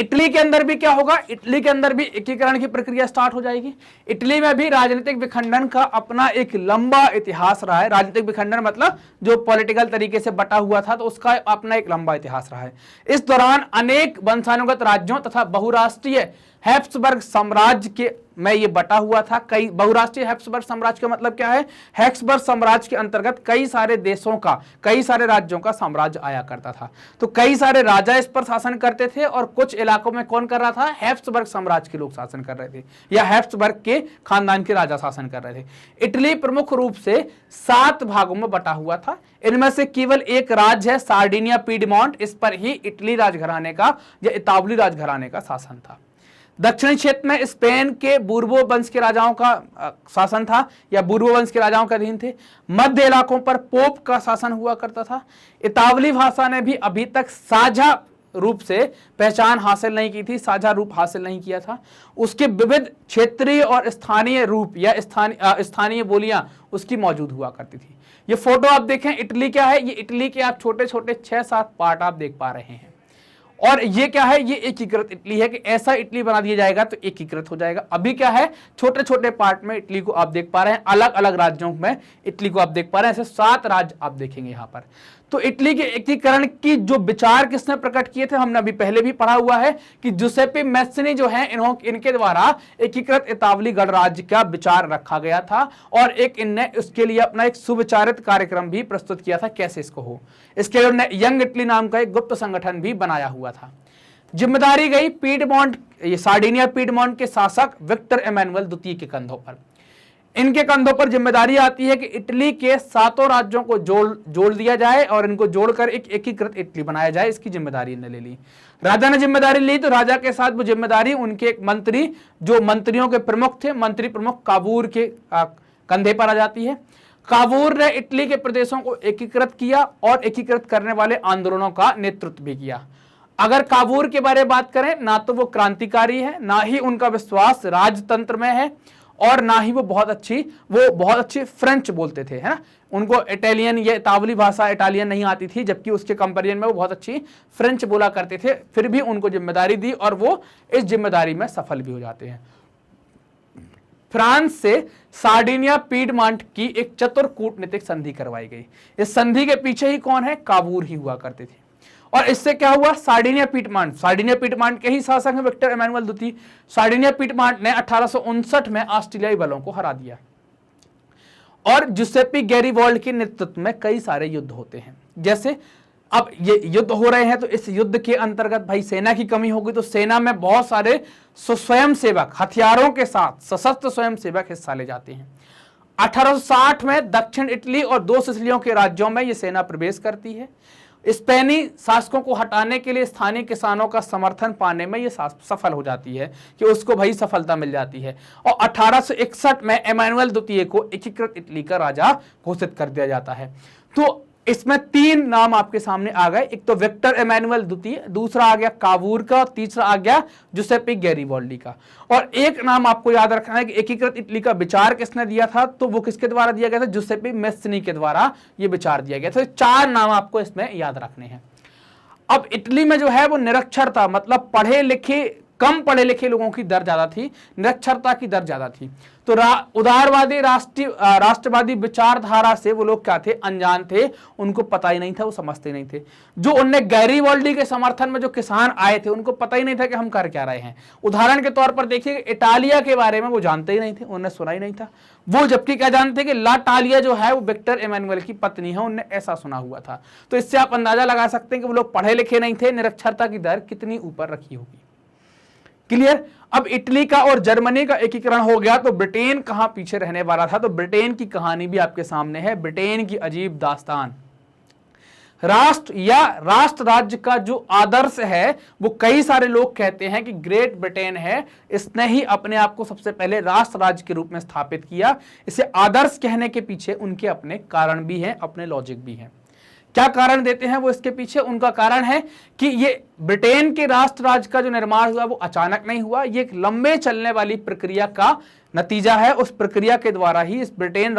Italy के अंदर भी क्या होगा, इटली के अंदर भी एकीकरण की प्रक्रिया स्टार्ट हो जाएगी। इटली में भी राजनीतिक विखंडन का अपना एक लंबा इतिहास रहा है। राजनीतिक विखंडन मतलब जो पॉलिटिकल तरीके से बटा हुआ था, तो उसका अपना एक लंबा इतिहास रहा है। इस दौरान अनेक वंशानुगत राज्यों तथा बहुराष्ट्रीय हैब्सबर्ग साम्राज्य के में ये बटा हुआ था। कई बहुराष्ट्रीय हैब्सबर्ग साम्राज्य का मतलब क्या है, हैब्सबर्ग साम्राज्य के अंतर्गत कई सारे देशों का, कई सारे राज्यों का साम्राज्य आया करता था। तो कई सारे राजा इस पर शासन करते थे और कुछ इलाकों में कौन कर रहा था, हैब्सबर्ग साम्राज्य के लोग शासन कर रहे थे या हैब्सबर्ग के खानदान के राजा शासन कर रहे थे। इटली प्रमुख रूप से 7 भागों में बटा हुआ था। इनमें से केवल एक राज्य है सार्डिनिया पीडमोंट, इस पर ही इटली राजघराने का या इतावली राजघराने का शासन था। दक्षिणी क्षेत्र में स्पेन के बूर्बो वंश के राजाओं का शासन था या बूर्बो वंश के राजाओं के अधीन थे। मध्य इलाकों पर पोप का शासन हुआ करता था। इतावली भाषा ने भी अभी तक साझा रूप से पहचान हासिल नहीं की थी, साझा रूप हासिल नहीं किया था। उसके विविध क्षेत्रीय और स्थानीय रूप या स्थानीय बोलियां उसकी मौजूद हुआ करती थी। ये फोटो आप देखें, इटली क्या है, ये इटली के आप छोटे छोटे 6-7 पार्ट आप देख पा रहे हैं। और ये क्या है, ये एकीकृत इटली है कि ऐसा इटली बना दिया जाएगा तो एकीकृत हो जाएगा। अभी क्या है, छोटे छोटे पार्ट में इटली को आप देख पा रहे हैं, अलग अलग राज्यों में इटली को आप देख पा रहे हैं। ऐसे 7 राज्य आप देखेंगे यहां पर। तो इटली के एकीकरण की जो विचार किसने प्रकट किए थे, हमने अभी पहले भी पढ़ा हुआ है कि जुसेप्पे मैत्सनी जो है, इनके द्वारा एकीकृत इतावली गणराज्य का विचार रखा गया था और एक इनने उसके लिए अपना एक सुविचारित कार्यक्रम भी प्रस्तुत किया था कैसे इसको हो। इसके लिए उन्होंने यंग इटली नाम का एक गुप्त संगठन भी बनाया हुआ था। जिम्मेदारी गई पीडमोंट, ये सार्डिनिया पीडमोंट के शासक विक्टर एमेनुएल द्वितीय के कंधों पर। इनके कंधों पर जिम्मेदारी आती है कि इटली के 7 राज्यों को जोड़ दिया जाए और इनको जोड़कर एक एकीकृत इटली बनाया जाए। इसकी जिम्मेदारी इन्होंने ले ली। राजा ने जिम्मेदारी ली तो राजा के साथ वो जिम्मेदारी उनके एक मंत्री, जो मंत्रियों के प्रमुख थे, मंत्री प्रमुख काबूर के कंधे पर आ जाती है। काबूर ने इटली के प्रदेशों को एकीकृत किया और एकीकृत करने वाले आंदोलनों का नेतृत्व भी किया। अगर काबूर के बारे में बात करें, ना तो वो क्रांतिकारी है, ना ही उनका विश्वास राजतंत्र में है और ना ही वो बहुत अच्छी फ्रेंच बोलते थे, है ना। उनको इटालियन या इतावली भाषा इटालियन नहीं आती थी, जबकि उसके कंपेरिजन में वो बहुत अच्छी फ्रेंच बोला करते थे। फिर भी उनको जिम्मेदारी दी और वो इस जिम्मेदारी में सफल भी हो जाते हैं। फ्रांस से सार्डिनिया पीडमोंट की एक चतुर कूटनीतिक संधि करवाई गई। इस संधि के पीछे ही कौन है, काबूर ही हुआ करते थे। और इससे क्या हुआ, सार्डिनिया पीडमोंट के ही शासक हैं विक्टर एमेनुएल द्वितीय। सार्डिनिया पीडमोंट ने 1859 में ऑस्ट्रेलियाई बलों को हरा दिया और जुसेप्पे गैरिबाल्डी के नेतृत्व में कई सारे युद्ध होते हैं। जैसे अब ये युद्ध हो रहे हैं तो इस युद्ध के अंतर्गत भाई सेना की कमी होगी, तो सेना में बहुत सारे स्वयंसेवक हथियारों के साथ सशस्त्र स्वयंसेवक हिस्सा ले जाते हैं। 1860 में दक्षिण इटली और 2 सिसिलियों के राज्यों में यह सेना प्रवेश करती है। स्पेनी शासकों को हटाने के लिए स्थानीय किसानों का समर्थन पाने में यह सफल हो जाती है कि उसको भाई सफलता मिल जाती है और 1861 में एमेनुएल द्वितीय को एकीकृत इटली का राजा घोषित कर दिया जाता है। तो इसमें 3 नाम आपके सामने आ गए। एक तो विक्टर एमेनुएल द्वितीय, दूसरा आ गया काबूर का, तीसरा आ गया जुसेप्पे गैरिबाल्डी का। और एक नाम आपको याद रखना है कि एकीकृत इटली का विचार किसने दिया था, तो वो किसके द्वारा दिया गया था, जुसेप्पे मैत्सनी के द्वारा ये विचार दिया गया था। 4 नाम आपको इसमें याद रखने हैं। अब इटली में जो है वो निरक्षरता, मतलब कम पढ़े लिखे लोगों की दर ज्यादा थी, निरक्षरता की दर ज्यादा थी। तो उदारवादी राष्ट्रवादी विचारधारा से वो लोग क्या थे, अनजान थे, उनको पता ही नहीं था, वो समझते नहीं थे। जो उनने गैरिबाल्डी के समर्थन में जो किसान आए थे, उनको पता ही नहीं था कि हम कर क्या रहे हैं। उदाहरण के तौर पर देखिए, इटालिया के बारे में वो जानते ही नहीं थे, उन्हें सुना ही नहीं था। वो जबकि क्या जानते कि ला टालिया जो है वो विक्टर एमेनुएल की पत्नी है, उन्हें ऐसा सुना हुआ था। तो इससे आप अंदाजा लगा सकते हैं कि वो लोग पढ़े लिखे नहीं थे, निरक्षरता की दर कितनी ऊपर रखी होगी। क्लियर। अब इटली का और जर्मनी का एकीकरण हो गया तो ब्रिटेन कहां पीछे रहने वाला था, तो ब्रिटेन की कहानी भी आपके सामने है, ब्रिटेन की अजीब दास्तान। राष्ट्र या राष्ट्र राज्य का जो आदर्श है वो कई सारे लोग कहते हैं कि ग्रेट ब्रिटेन है, इसने ही अपने आप को सबसे पहले राष्ट्र राज्य के रूप में स्थापित किया। इसे आदर्श कहने के पीछे उनके अपने कारण भी हैं, अपने लॉजिक भी हैं। क्या कारण देते हैं वो इसके पीछे, उनका कारण है कि ये ब्रिटेन के राष्ट्र राज्य का जो निर्माण हुआ वो अचानक नहीं हुआ, ये एक लंबे चलने वाली प्रक्रिया का नतीजा है। उस प्रक्रिया के द्वारा ही इस ब्रिटेन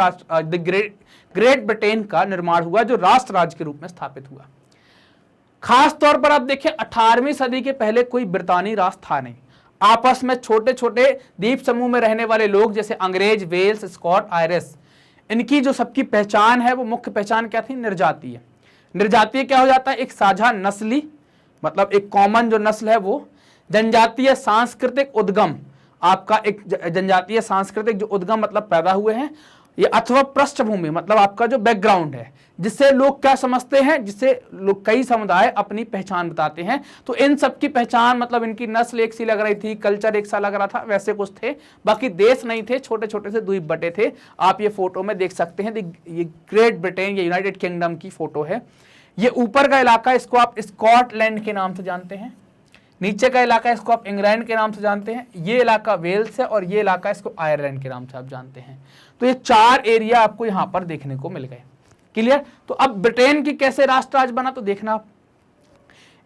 ग्रेट ब्रिटेन का निर्माण हुआ, जो राष्ट्र राज्य के रूप में स्थापित हुआ। खास तौर पर आप देखें 18वीं सदी के पहले कोई ब्रितानी राष्ट्र था नहीं। आपस में छोटे छोटे द्वीप समूह में रहने वाले लोग जैसे अंग्रेज, वेल्स, स्कॉट, आयरिश, इनकी जो सबकी पहचान है वो मुख्य पहचान क्या थी? निर्जातीय। निर्जातीय क्या हो जाता है? एक साझा नस्ली, मतलब एक कॉमन जो नस्ल है वो। जनजातीय सांस्कृतिक उद्गम, आपका एक जनजातीय सांस्कृतिक जो उद्गम मतलब पैदा हुए हैं, ये अथवा पृष्ठभूमि मतलब आपका जो बैकग्राउंड है, जिससे लोग क्या समझते हैं, जिससे लोग कई समुदाय अपनी पहचान बताते हैं। तो इन सब की पहचान मतलब इनकी नस्ल एक सी लग रही थी, कल्चर एक सा लग रहा था, वैसे कुछ थे। बाकी देश नहीं थे, छोटे छोटे से द्वीप बटे थे। आप ये फोटो में देख सकते हैं, ये ग्रेट ब्रिटेन या यूनाइटेड किंगडम की फोटो है। ये ऊपर का इलाका इसको आप स्कॉटलैंड के नाम से जानते हैं, नीचे का इलाका इसको आप इंग्लैंड के नाम से जानते हैं, ये इलाका वेल्स है और ये इलाका इसको आयरलैंड के नाम से आप जानते हैं। तो ये 4 एरिया आपको यहां पर देखने को मिल गए। क्लियर? तो अब ब्रिटेन की कैसे राष्ट्र राज बना, तो देखना आप,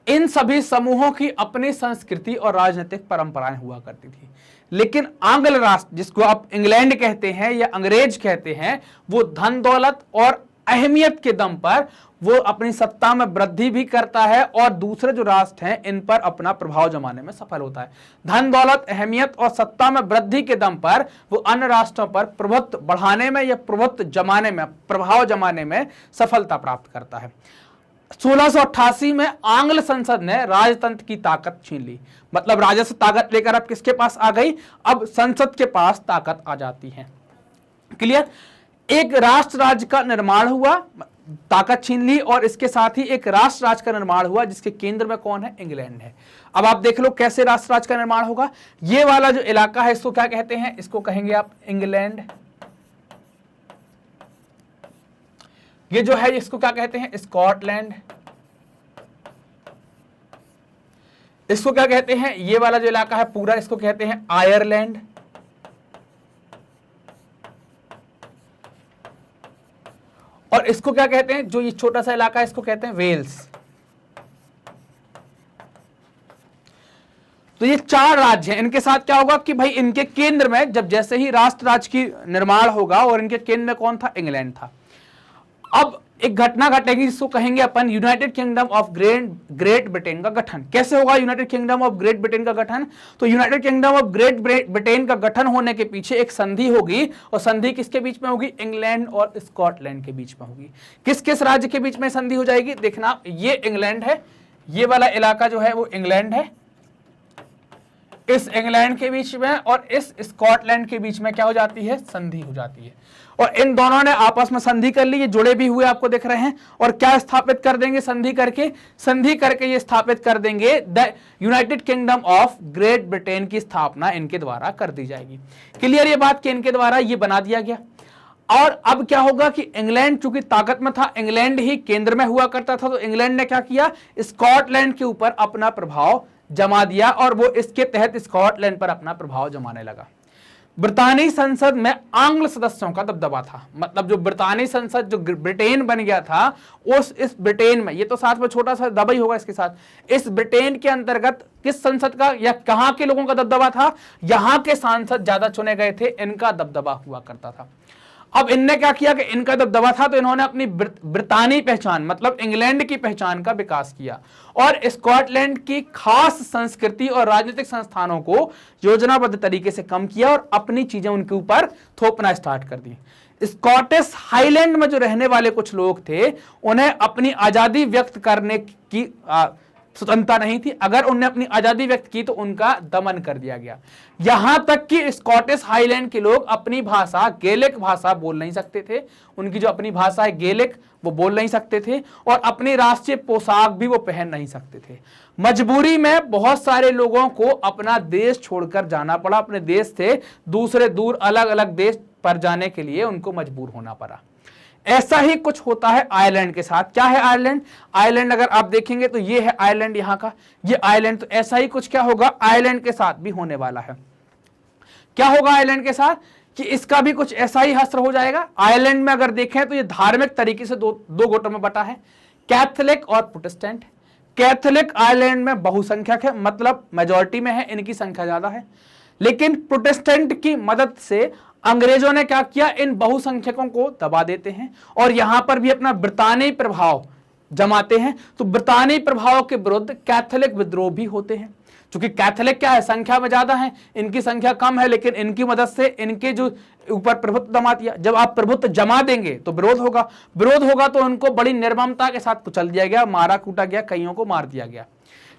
इन सभी समूहों की अपनी संस्कृति और राजनीतिक परंपराएं हुआ करती थी। लेकिन आंग्ल राष्ट्र, जिसको आप इंग्लैंड कहते हैं या अंग्रेज कहते हैं, वो धन दौलत और अहमियत के दम पर वो अपनी सत्ता में वृद्धि भी करता है और दूसरे जो राष्ट्र हैं इन पर अपना प्रभाव जमाने में सफल होता है। धन दौलत, अहमियत और सत्ता में वृद्धि के दम पर वो अन्य राष्ट्रों पर प्रभुत्व बढ़ाने में या प्रभुत्व जमाने में, प्रभाव जमाने में सफलता प्राप्त करता है। 1688 में आंग्ल संसद ने राजतंत्र की ताकत छीन ली, मतलब राजस्व ताकत लेकर अब किसके पास आ गई? अब संसद के पास ताकत आ जाती है। क्लियर? एक राष्ट्र राज्य का निर्माण हुआ, ताकत छीन ली, और इसके साथ ही एक राष्ट्र राज्य का निर्माण हुआ जिसके केंद्र में कौन है? इंग्लैंड है। अब आप देख लो कैसे राष्ट्र राज्य का निर्माण होगा। ये वाला जो इलाका है इसको क्या कहते हैं? इसको कहेंगे आप इंग्लैंड। ये जो है इसको क्या कहते हैं? स्कॉटलैंड। इसको क्या कहते हैं? ये वाला जो इलाका है पूरा इसको कहते हैं आयरलैंड। और इसको क्या कहते हैं? जो ये छोटा सा इलाका है इसको कहते हैं वेल्स। तो ये 4 राज्य हैं। इनके साथ क्या होगा कि भाई इनके केंद्र में जब जैसे ही राष्ट्र राज्य की निर्माण होगा, और इनके केंद्र में कौन था? इंग्लैंड था। अब एक घटना घटेगी जिसको कहेंगे अपन United Kingdom of Great Britain का गठन। कैसे होगा United Kingdom of Great Britain का गठन? तो United Kingdom of Great Britain का गठन होने के पीछे एक संधि होगी, और संधि किसके बीच में होगी? इंग्लैंड और स्कॉटलैंड के बीच में होगी। किस किस राज्य के बीच में संधि हो जाएगी? देखना, ये इंग्लैंड है, ये वाला इलाका जो है वो इंग्लैंड है, इस इंग्लैंड के बीच में और इस स्कॉटलैंड के बीच में क्या हो जाती है? संधि हो जाती है। और इन दोनों ने आपस में संधि कर ली, ये जुड़े भी हुए आपको दिख रहे हैं। और क्या स्थापित कर देंगे? संधि करके ये स्थापित कर देंगे the United Kingdom of Great Britain की स्थापना इनके द्वारा कर दी जाएगी। क्लियर ये बात कि इनके द्वारा ये बना दिया गया। और अब क्या होगा कि इंग्लैंड चूंकि ताकत में था, इंग्लैंड ही केंद्र में हुआ करता था, तो इंग्लैंड ने क्या किया? स्कॉटलैंड के ऊपर अपना प्रभाव जमा दिया, और वो इसके तहत स्कॉटलैंड पर अपना प्रभाव जमाने लगा। ब्रितानी संसद में आंग्ल सदस्यों का दबदबा था, मतलब जो ब्रितानी संसद जो ब्रिटेन बन गया था, इस ब्रिटेन में, ये तो साथ में छोटा सा दबा ही होगा इसके साथ, इस ब्रिटेन के अंतर्गत किस संसद का या कहां के लोगों का दबदबा था? यहां के सांसद ज्यादा चुने गए थे, इनका दबदबा हुआ करता था। अब इनने क्या किया कि इनका दबदबा था तो इन्होंने अपनी ब्रितानी पहचान मतलब इंग्लैंड की पहचान का विकास किया, और स्कॉटलैंड की खास संस्कृति और राजनीतिक संस्थानों को योजनाबद्ध तरीके से कम किया और अपनी चीजें उनके ऊपर थोपना स्टार्ट कर दी। स्कॉटिश हाईलैंड में जो रहने वाले कुछ लोग थे, उन्हें अपनी आजादी व्यक्त करने की स्वतंत्रता नहीं थी। अगर उन्हें अपनी आजादी व्यक्त की तो उनका दमन कर दिया गया। यहां तक कि स्कॉटिश हाईलैंड के लोग अपनी भाषा गैलिक भाषा बोल नहीं सकते थे, उनकी जो अपनी भाषा है गैलिक वो बोल नहीं सकते थे, और अपनी राष्ट्रीय पोशाक भी वो पहन नहीं सकते थे। मजबूरी में बहुत सारे लोगों को अपना देश छोड़कर जाना पड़ा, अपने देश से दूसरे दूर अलग अलग देश पर जाने के लिए उनको मजबूर होना पड़ा। ऐसा ही कुछ होता है आयरलैंड के साथ। क्या है आयरलैंड? आयरलैंड अगर आप देखेंगे तो ये है आयरलैंड, यहां का ये आयरलैंड। तो ऐसा ही कुछ क्या होगा आयरलैंड के साथ भी होने वाला है। क्या होगा आयरलैंड के साथ कि इसका भी कुछ ऐसा ही हश्र हो जाएगा। आयरलैंड में अगर देखें तो ये धार्मिक तरीके से दो गुटों में बटा है, कैथोलिक और प्रोटेस्टेंट। कैथोलिक आयरलैंड में बहुसंख्यक है, मतलब मेजॉरिटी में है, इनकी संख्या ज्यादा है। लेकिन प्रोटेस्टेंट की मदद से अंग्रेजों ने क्या किया, इन बहुसंख्यकों को दबा देते हैं और यहां पर भी अपना ब्रितानी प्रभाव जमाते हैं। तो ब्रितानी प्रभाव के विरुद्ध कैथोलिक विद्रोह भी होते हैं, क्योंकि कैथोलिक क्या है, संख्या में ज्यादा है, इनकी संख्या कम है, लेकिन इनकी मदद से इनके जो ऊपर प्रभुत्व जमा दिया। जब आप प्रभुत्व जमा देंगे तो विरोध होगा, विरोध होगा तो उनको बड़ी निर्ममता के साथ कुचल दिया गया, मारा कूटा गया, कईयों को मार दिया गया।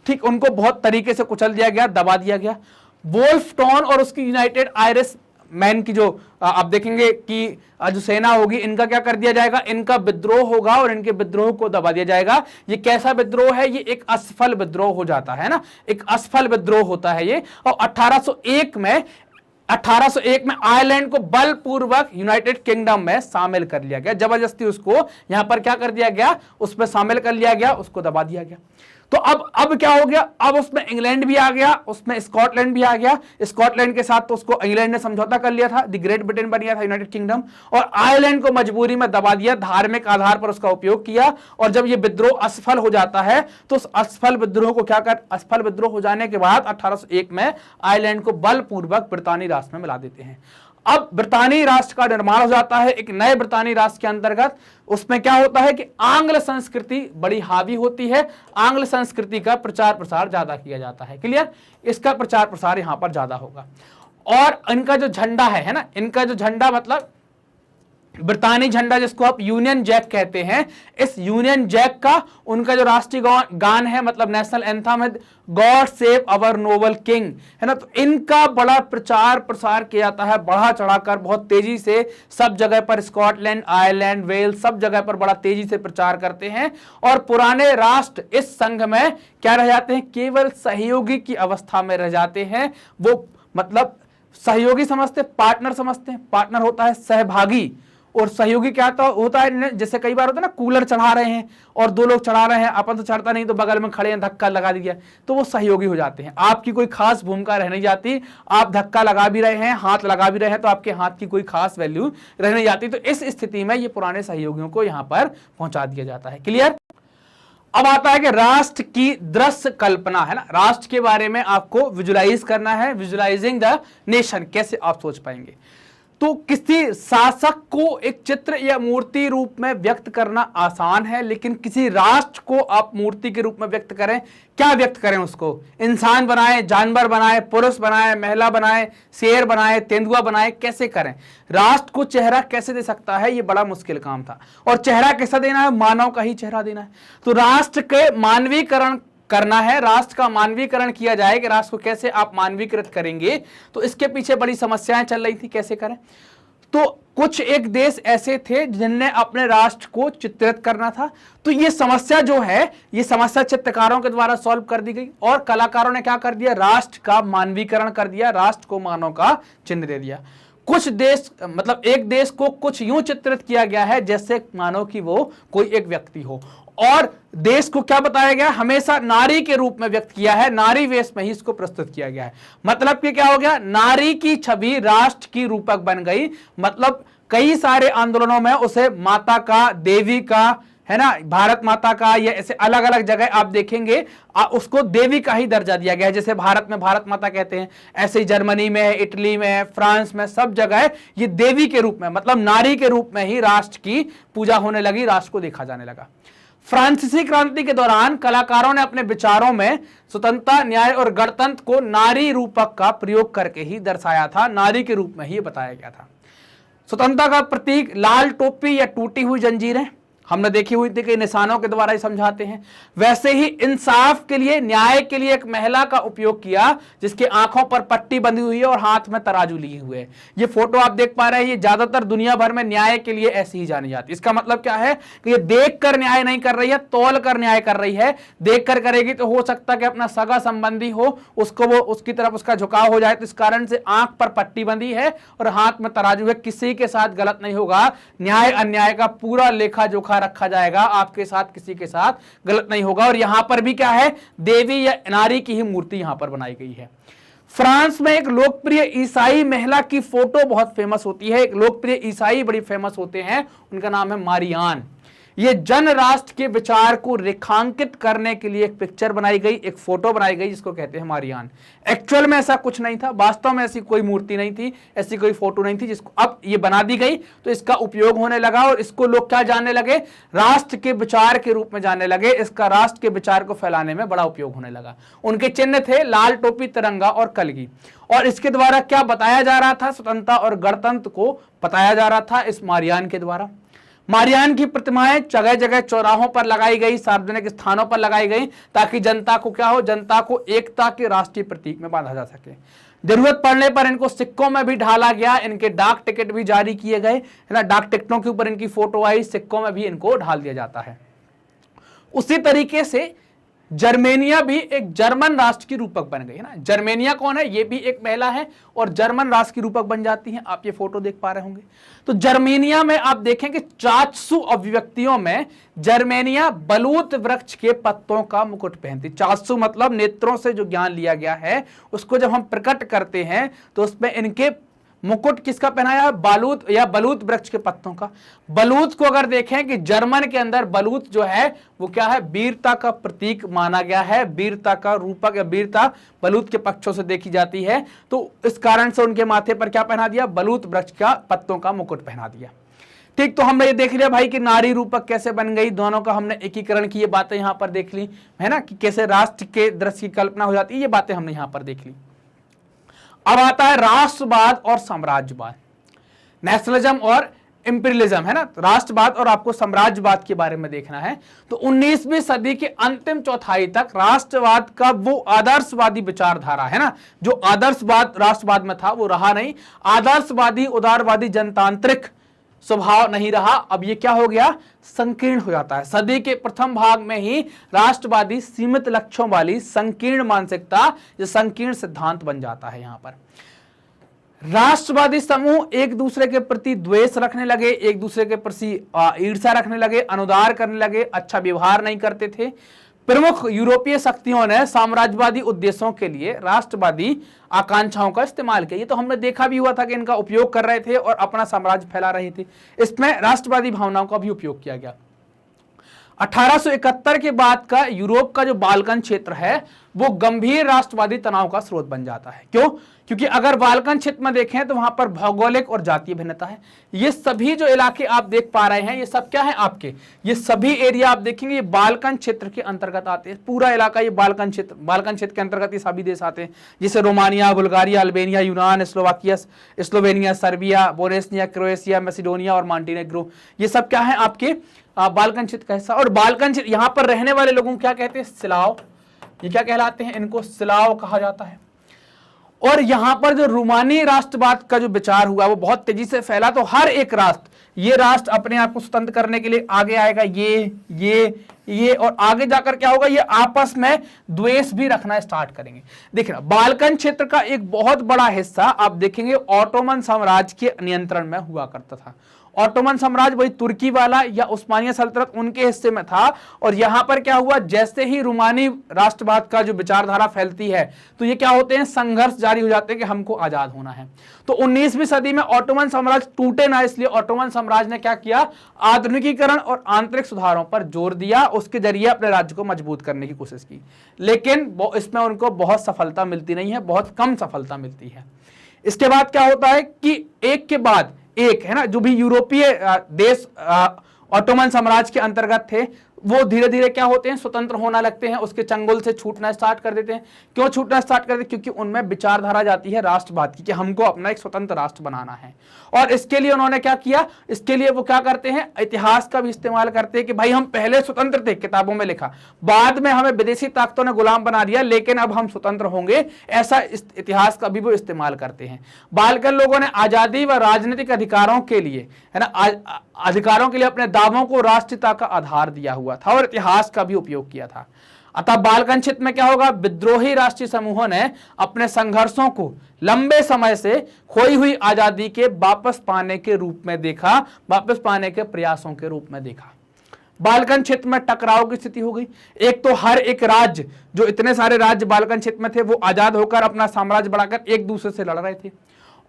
ठीक, उनको बहुत तरीके से कुचल दिया गया, दबा दिया गया। वोल्फ टॉन और उसकी यूनाइटेड आयरिश मैन की जो आप देखेंगे कि जो सेना होगी, इनका क्या कर दिया जाएगा, इनका विद्रोह होगा और इनके विद्रोह को दबा दिया जाएगा। ये कैसा विद्रोह है, ये एक असफल विद्रोह हो जाता है ना, एक असफल विद्रोह होता है ये। और 1801 में आयरलैंड को बलपूर्वक यूनाइटेड किंगडम में शामिल कर लिया गया, जबरदस्ती उसको यहां पर क्या कर दिया गया, उसमें शामिल कर लिया गया, उसको दबा दिया गया। तो अब क्या हो गया, अब उसमें इंग्लैंड भी आ गया, उसमें स्कॉटलैंड भी आ गया। स्कॉटलैंड के साथ तो उसको इंग्लैंड ने समझौता कर लिया था, द ग्रेट ब्रिटेन बन गया था यूनाइटेड किंगडम, और आयरलैंड को मजबूरी में दबा दिया, धार्मिक आधार पर उसका उपयोग किया। और जब यह विद्रोह असफल हो जाता है तो उस असफल विद्रोह को क्या कर, असफल विद्रोह हो जाने के बाद 1801 में आयरलैंड को बलपूर्वक ब्रितानी राष्ट्र में मिला देते हैं। अब ब्रितानी राष्ट्र का निर्माण हो जाता है एक नए ब्रितानी राष्ट्र के अंतर्गत। उसमें क्या होता है कि आंग्ल संस्कृति बड़ी हावी होती है, आंग्ल संस्कृति का प्रचार प्रसार ज्यादा किया जाता है। क्लियर, इसका प्रचार प्रसार यहां पर ज्यादा होगा। और इनका जो झंडा है ना, इनका जो झंडा मतलब ब्रितानी झंडा, जिसको आप यूनियन जैक कहते हैं, इस यूनियन जैक का उनका जो राष्ट्रीय गान है, मतलब नेशनल एंथम है, God save our Nobel king, है ना। तो इनका बड़ा प्रचार प्रसार किया जाता है, बढ़ा चढ़ाकर, बहुत तेजी से, सब जगह पर, स्कॉटलैंड, आयरलैंड, वेल्स, सब जगह पर बड़ा तेजी से प्रचार करते हैं। और पुराने राष्ट्र इस संघ में क्या रह जाते हैं, केवल सहयोगी की अवस्था में रह जाते हैं। वो मतलब सहयोगी समझते, पार्टनर समझते हैं, पार्टनर होता है सहभागी, और सहयोगी क्या होता है, जैसे कई बार होता है ना, कूलर चढ़ा रहे हैं और दो लोग चढ़ा रहे हैं, अपन तो चढ़ता नहीं, तो बगल में खड़े हैं, धक्का लगा दिया, तो वो सहयोगी हो जाते हैं। आपकी कोई खास भूमिका रह नहीं जाती, आप धक्का लगा भी रहे हैं, हाथ लगा भी रहे हैं, तो आपके हाथ की कोई खास वैल्यू रह नहीं जाती। तो इस स्थिति में ये पुराने सहयोगियों को यहां पर पहुंचा दिया जाता है। क्लियर। अब आता है कि राष्ट्र की दृश्य कल्पना, है ना, राष्ट्र के बारे में आपको विजुलाइज करना है, विजुलाइजिंग द नेशन, कैसे आप सोच पाएंगे। तो किसी शासक को एक चित्र या मूर्ति रूप में व्यक्त करना आसान है, लेकिन किसी राष्ट्र को आप मूर्ति के रूप में व्यक्त करें, क्या व्यक्त करें उसको, इंसान बनाए, जानवर बनाए, पुरुष बनाए, महिला बनाए, शेर बनाए, तेंदुआ बनाए, कैसे करें, राष्ट्र को चेहरा कैसे दे सकता है, ये बड़ा मुश्किल काम था। और चेहरा कैसा देना है, मानव का ही चेहरा देना है। तो राष्ट्र के मानवीकरण करना है, राष्ट्र का मानवीकरण किया जाए कि राष्ट्र को कैसे आप मानवीकृत करेंगे, तो इसके पीछे बड़ी समस्याएं चल रही थी, कैसे करें। तो कुछ एक देश ऐसे थे जिनने अपने राष्ट्र को चित्रित करना था, तो ये समस्या जो है, ये समस्या चित्रकारों के द्वारा सॉल्व कर दी गई, और कलाकारों ने क्या कर दिया, राष्ट्र का मानवीकरण कर दिया, राष्ट्र को मानव का चिन्ह दे दिया। कुछ देश, मतलब एक देश को कुछ यूं चित्रित किया गया है जैसे मानो कि वो कोई एक व्यक्ति हो, और देश को क्या बताया गया, हमेशा नारी के रूप में व्यक्त किया है, नारी वेश में ही इसको प्रस्तुत किया गया है। मतलब कि क्या हो गया, नारी की छवि राष्ट्र की रूपक बन गई। मतलब कई सारे आंदोलनों में उसे माता का, देवी का, है ना, भारत माता का, या ऐसे अलग अलग जगह आप देखेंगे उसको देवी का ही दर्जा दिया गया है। जैसे भारत में भारत माता कहते हैं, ऐसे ही जर्मनी में, इटली में, फ्रांस में, सब जगह ये देवी के रूप में, मतलब नारी के रूप में ही राष्ट्र की पूजा होने लगी, राष्ट्र को देखा जाने लगा। फ्रांसीसी क्रांति के दौरान कलाकारों ने अपने विचारों में स्वतंत्रता, न्याय और गणतंत्र को नारी रूपक का प्रयोग करके ही दर्शाया था, नारी के रूप में ही बताया गया था। स्वतंत्रता का प्रतीक लाल टोपी या टूटी हुई जंजीरें हमने देखी हुई थी कि निशानों के द्वारा ही समझाते हैं। वैसे ही इंसाफ के लिए, न्याय के लिए एक महिला का उपयोग किया जिसके आंखों पर पट्टी बंधी हुई है और हाथ में तराजू लिए हुए है। ये फोटो आप देख पा रहे हैं, ये ज्यादातर दुनिया भर में न्याय के लिए ऐसी ही जानी जाती है। इसका मतलब क्या है कि ये देख कर न्याय नहीं कर रही है, तौल कर न्याय कर रही है। देख कर करेगी तो हो सकता है कि अपना सगा संबंधी हो, उसको वो उसकी तरफ उसका झुकाव हो जाए, तो इस कारण से आंख पर पट्टी बंधी है और हाथ में तराजू है। किसी के साथ गलत नहीं होगा, न्याय अन्याय का पूरा लेखा जोखा रखा जाएगा, आपके साथ किसी के साथ गलत नहीं होगा। और यहां पर भी क्या है, देवी या नारी की ही मूर्ति यहां पर बनाई गई है। फ्रांस में एक लोकप्रिय ईसाई महिला की फोटो बहुत फेमस होती है, एक लोकप्रिय ईसाई बड़ी फेमस होते हैं, उनका नाम है मारियान। ये जन राष्ट्र के विचार को रेखांकित करने के लिए एक पिक्चर बनाई गई, एक फोटो बनाई गई जिसको कहते हैं मारियान। एक्चुअल में ऐसा कुछ नहीं था, वास्तव में ऐसी कोई मूर्ति नहीं थी, ऐसी कोई फोटो नहीं थी, जिसको अब ये बना दी गई तो इसका उपयोग होने लगा और इसको लोग क्या जानने लगे, राष्ट्र के विचार के रूप में जानने लगे। इसका राष्ट्र के विचार को फैलाने में बड़ा उपयोग होने लगा। उनके चिन्ह थे लाल टोपी, तिरंगा और कलगी, और इसके द्वारा क्या बताया जा रहा था, स्वतंत्रता और गणतंत्र को बताया जा रहा था इस मारियान के द्वारा। मारियान की प्रतिमाएं जगह जगह चौराहों पर लगाई गई, सार्वजनिक स्थानों पर लगाई गई, ताकि जनता को क्या हो, जनता को एकता के राष्ट्रीय प्रतीक में बांधा जा सके। जरूरत पड़ने पर इनको सिक्कों में भी ढाला गया, इनके डाक टिकट भी जारी किए गए, है ना, डाक टिकटों के ऊपर इनकी फोटो आई, सिक्कों में भी इनको ढाल दिया जाता है। उसी तरीके से जर्मेनिया भी एक जर्मन राष्ट्र की रूपक बन गई है ना। जर्मेनिया कौन है, ये भी एक महिला है और जर्मन राष्ट्र की रूपक बन जाती है। आप ये फोटो देख पा रहे होंगे। तो जर्मेनिया में आप देखें कि चात्सु अभिव्यक्तियों में जर्मेनिया बलूत वृक्ष के पत्तों का मुकुट पहनती। चात्सु मतलब नेत्रों से जो ज्ञान लिया गया है उसको जब हम प्रकट करते हैं तो उसमें इनके मुकुट किसका पहनाया है, बालूत या बलूत वृक्ष के पत्तों का। बलूत को अगर देखें कि जर्मन के अंदर बलूत जो है वो क्या है, वीरता का प्रतीक माना गया है, वीरता का रूपक या वीरता बलूत के पक्षों से देखी जाती है। तो इस कारण से उनके माथे पर क्या पहना दिया, बलूत वृक्ष का पत्तों का मुकुट पहना दिया। ठीक, तो हमने ये देख लिया भाई कि नारी रूपक कैसे बन गई, दोनों का हमने एकीकरण की, ये बातें यहां पर देख ली है ना, कि कैसे राष्ट्र के दृश्य की कल्पना हो जाती है, ये बातें हमने यहां पर देख ली। अब आता है राष्ट्रवाद और साम्राज्यवाद, नेशनलिज्म और इंपीरियलिज्म, है ना। राष्ट्रवाद और आपको साम्राज्यवाद के बारे में देखना है। तो 19वीं सदी के अंतिम चौथाई तक राष्ट्रवाद का वो आदर्शवादी विचारधारा है ना, जो आदर्शवाद राष्ट्रवाद में था वो रहा नहीं। आदर्शवादी, उदारवादी, जनतांत्रिक स्वभाव नहीं रहा। अब ये क्या हो गया, संकीर्ण हो जाता है। सदी के प्रथम भाग में ही राष्ट्रवादी सीमित लक्ष्यों वाली संकीर्ण मानसिकता, जो संकीर्ण सिद्धांत बन जाता है। यहां पर राष्ट्रवादी समूह एक दूसरे के प्रति द्वेष रखने लगे, एक दूसरे के प्रति ईर्ष्या रखने लगे, अनुदार करने लगे, अच्छा व्यवहार नहीं करते थे। प्रमुख यूरोपीय शक्तियों ने साम्राज्यवादी उद्देश्यों के लिए राष्ट्रवादी आकांक्षाओं का इस्तेमाल किया। ये तो हमने देखा भी हुआ था कि इनका उपयोग कर रहे थे और अपना साम्राज्य फैला रहे थे। इसमें राष्ट्रवादी भावनाओं का भी उपयोग किया गया। 1871 के बाद का यूरोप का जो बाल्कन क्षेत्र है वो गंभीर राष्ट्रवादी तनाव का स्रोत बन जाता है। क्यों? क्योंकि अगर बाल्कन क्षेत्र में देखें तो वहां पर भौगोलिक और जातीय भिन्नता है। ये सभी जो इलाके आप देख पा रहे हैं ये सब क्या है आपके, ये सभी एरिया आप देखेंगे ये बाल्कन क्षेत्र के अंतर्गत आते हैं। पूरा इलाका ये बाल्कन क्षेत्र के अंतर्गत ये सभी देश आते हैं, जैसे रोमानिया, बुल्गारिया, अल्बेनिया, यूनान, Slovenia, Serbia, Bosnia, Croatia, Macedonia और मॉन्टेनेग्रो, ये सब क्या है आपके बाल्कन क्षेत्र का हिस्सा। और बाल्कन क्षेत्र यहाँ पर रहने वाले लोगों को क्या कहते हैं, स्लाव। ये क्या कहलाते हैं, इनको स्लाव कहा जाता है। और यहां पर जो रोमानी राष्ट्रवाद का जो विचार हुआ वो बहुत तेजी से फैला। तो हर एक राष्ट्र, ये राष्ट्र अपने आप को स्वतंत्र करने के लिए आगे आएगा, ये और आगे जाकर क्या होगा, ये आपस में द्वेष भी रखना स्टार्ट करेंगे। देखना, बाल्कन क्षेत्र का एक बहुत बड़ा हिस्सा आप देखेंगे ऑटोमन साम्राज्य के नियंत्रण में हुआ करता था। ऑटोमन साम्राज्य वही तुर्की वाला या उस्मानिया सल्तनत उनके हिस्से में था। और यहां पर क्या हुआ, जैसे ही रोमानी राष्ट्रवाद का जो विचारधारा फैलती है तो ये क्या होते हैं, संघर्ष जारी हो जाते हैं कि हमको आजाद होना है। तो 19वीं सदी में ऑटोमन साम्राज्य टूटे ना, इसलिए ऑटोमन साम्राज्य ने क्या किया, आधुनिकीकरण और आंतरिक सुधारों पर जोर दिया, उसके जरिए अपने राज्य को मजबूत करने की कोशिश की। लेकिन इसमें उनको बहुत सफलता मिलती नहीं है, बहुत कम सफलता मिलती है। इसके बाद क्या होता है कि एक के बाद एक, है ना, जो भी यूरोपीय देश ऑटोमन साम्राज्य के अंतर्गत थे वो धीरे धीरे क्या होते हैं, स्वतंत्र होना लगते हैं, उसके चंगुल से छूटना स्टार्ट कर देते हैं। क्यों छूटना स्टार्ट कर देते हैं, क्योंकि उनमें विचारधारा जाती है राष्ट्रवाद की कि हमको अपना एक स्वतंत्र राष्ट्र बनाना है। और इसके लिए उन्होंने क्या किया, इसके लिए वो क्या करते हैं, इतिहास का भी इस्तेमाल करते हैं कि भाई हम पहले स्वतंत्र थे, किताबों में लिखा, बाद में हमें विदेशी ताकतों ने गुलाम बना दिया, लेकिन अब हम स्वतंत्र होंगे, ऐसा इतिहास का भी वो इस्तेमाल करते हैं। बाल्कन लोगों ने आजादी व राजनीतिक अधिकारों के लिए, है ना, अधिकारों के लिए अपने दावों को राष्ट्रीयता का आधार दिया हुआ था और इतिहास का भी उपयोग किया था। अतः बाल्कन क्षेत्र में क्या होगा, विद्रोही राष्ट्रीय समूहों ने अपने संघर्षों को लंबे समय से खोई हुई आजादी के वापस पाने के रूप में देखा, वापस पाने के प्रयासों के रूप में देखा। बाल्कन क्षेत्र में टकराव की स्थिति हो गई। एक तो हर एक राज्य, जो इतने सारे राज्य बाल्कन क्षेत्र में थे, वो आजाद होकर अपना साम्राज्य बढ़ाकर एक दूसरे से लड़ रहे थे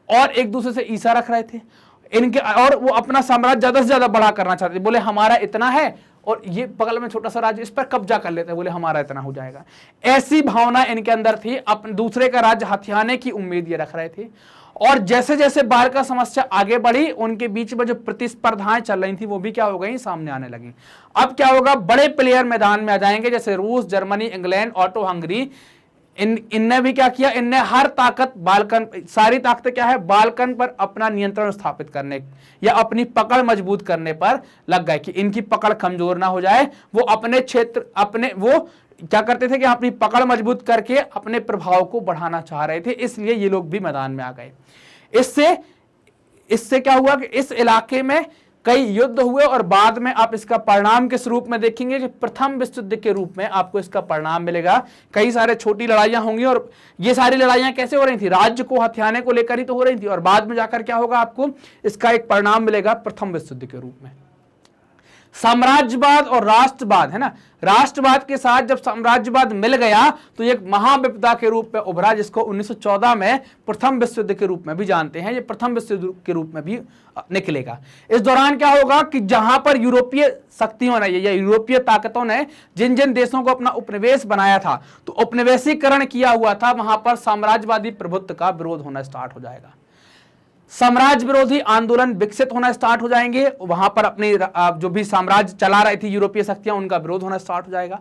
और एक दूसरे से ईर्ष्या रख रहे थे। इनके, और वो अपना साम्राज्य ज्यादा से ज्यादा बड़ा करना चाहते थे। बोले हमारा इतना है और ये बगल में छोटा सा राज्य, इस पर कब्जा कर लेते हैं, बोले हमारा इतना हो जाएगा। ऐसी भावना इनके अंदर थी, अपने दूसरे का राज्य हथियाने की उम्मीद ये रख रहे थे। और जैसे जैसे बाढ़ का समस्या आगे बढ़ी, उनके बीच में जो प्रतिस्पर्धाएं चल रही थी वो भी क्या हो गई, सामने आने लगी। अब क्या होगा, बड़े प्लेयर मैदान में आ जाएंगे, जैसे रूस, जर्मनी, इंग्लैंड, ऑटो हंगरी। इनने भी क्या किया, इनने हर ताकत बाल्कन, सारी ताकतें क्या है, बाल्कन पर अपना नियंत्रण स्थापित करने या अपनी पकड़ मजबूत करने पर लग गए कि इनकी पकड़ कमजोर ना हो जाए। वो अपने क्षेत्र, अपने वो क्या करते थे कि अपनी पकड़ मजबूत करके अपने प्रभाव को बढ़ाना चाह रहे थे, इसलिए ये लोग भी मैदान में आ गए। इससे क्या हुआ कि इस इलाके में कई युद्ध हुए और बाद में आप इसका परिणाम किस रूप में देखेंगे कि प्रथम विश्व युद्ध के रूप में आपको इसका परिणाम मिलेगा। कई सारे छोटी लड़ाइयां होंगी और ये सारी लड़ाइयां कैसे हो रही थी, राज्य को हथियाने को लेकर ही तो हो रही थी, और बाद में जाकर क्या होगा, आपको इसका एक परिणाम मिलेगा प्रथम विश्व युद्ध के रूप में। साम्राज्यवाद और राष्ट्रवाद है ना, राष्ट्रवाद के साथ जब साम्राज्यवाद मिल गया तो एक महाविपदा के रूप में उभरा, जिसको 1914 में प्रथम विश्व युद्ध के रूप में भी जानते हैं। ये प्रथम विश्व युद्ध के रूप में भी निकलेगा। इस दौरान क्या होगा कि जहां पर यूरोपीय शक्तियों ने या यूरोपीय ताकतों ने जिन जिन देशों को अपना उपनिवेश बनाया था, तो उपनिवेशीकरण किया हुआ था, वहां पर साम्राज्यवादी प्रभुत्व का विरोध होना स्टार्ट हो जाएगा। साम्राज्य विरोधी आंदोलन विकसित होना स्टार्ट हो जाएंगे, वहां पर अपनी जो भी साम्राज्य चला रही थी यूरोपीय शक्तियां, उनका विरोध होना स्टार्ट हो जाएगा।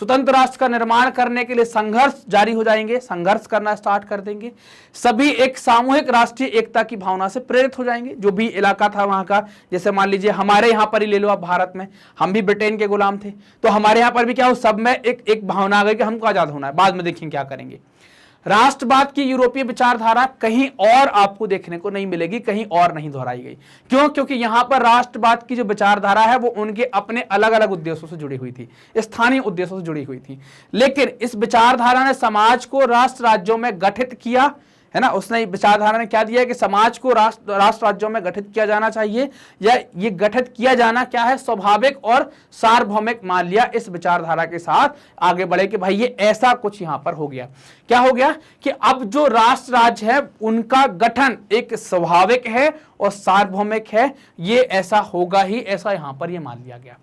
स्वतंत्र राष्ट्र का निर्माण करने के लिए संघर्ष जारी हो जाएंगे, संघर्ष करना स्टार्ट कर देंगे। सभी एक सामूहिक राष्ट्रीय एकता की भावना से प्रेरित हो जाएंगे। जो भी इलाका था वहां का, जैसे मान लीजिए हमारे यहाँ पर ही ले लो आप, भारत में हम भी ब्रिटेन के गुलाम थे, तो हमारे यहाँ पर भी क्या हो, सब में एक भावना आ गई कि हमको आजाद होना है। बाद में देखेंगे क्या करेंगे। राष्ट्रवाद की यूरोपीय विचारधारा कहीं और आपको देखने को नहीं मिलेगी, कहीं और नहीं दोहराई गई। क्यों? क्योंकि यहां पर राष्ट्रवाद की जो विचारधारा है वो उनके अपने अलग अलग उद्देश्यों से जुड़ी हुई थी, स्थानीय उद्देश्यों से जुड़ी हुई थी। लेकिन इस विचारधारा ने समाज को राष्ट्र राज्यों में गठित किया, है ना। उसने विचारधारा ने क्या दिया कि समाज को राष्ट्र राज्यों में गठित किया जाना चाहिए, या ये गठित किया जाना क्या है, स्वाभाविक और सार्वभौमिक मान लिया। इस विचारधारा के साथ आगे बढ़े कि भाई ये ऐसा कुछ यहां पर हो गया। क्या हो गया कि अब जो राष्ट्र राज्य है उनका गठन एक स्वाभाविक है और सार्वभौमिक है, ये ऐसा होगा ही, ऐसा यहां पर ये मान लिया गया।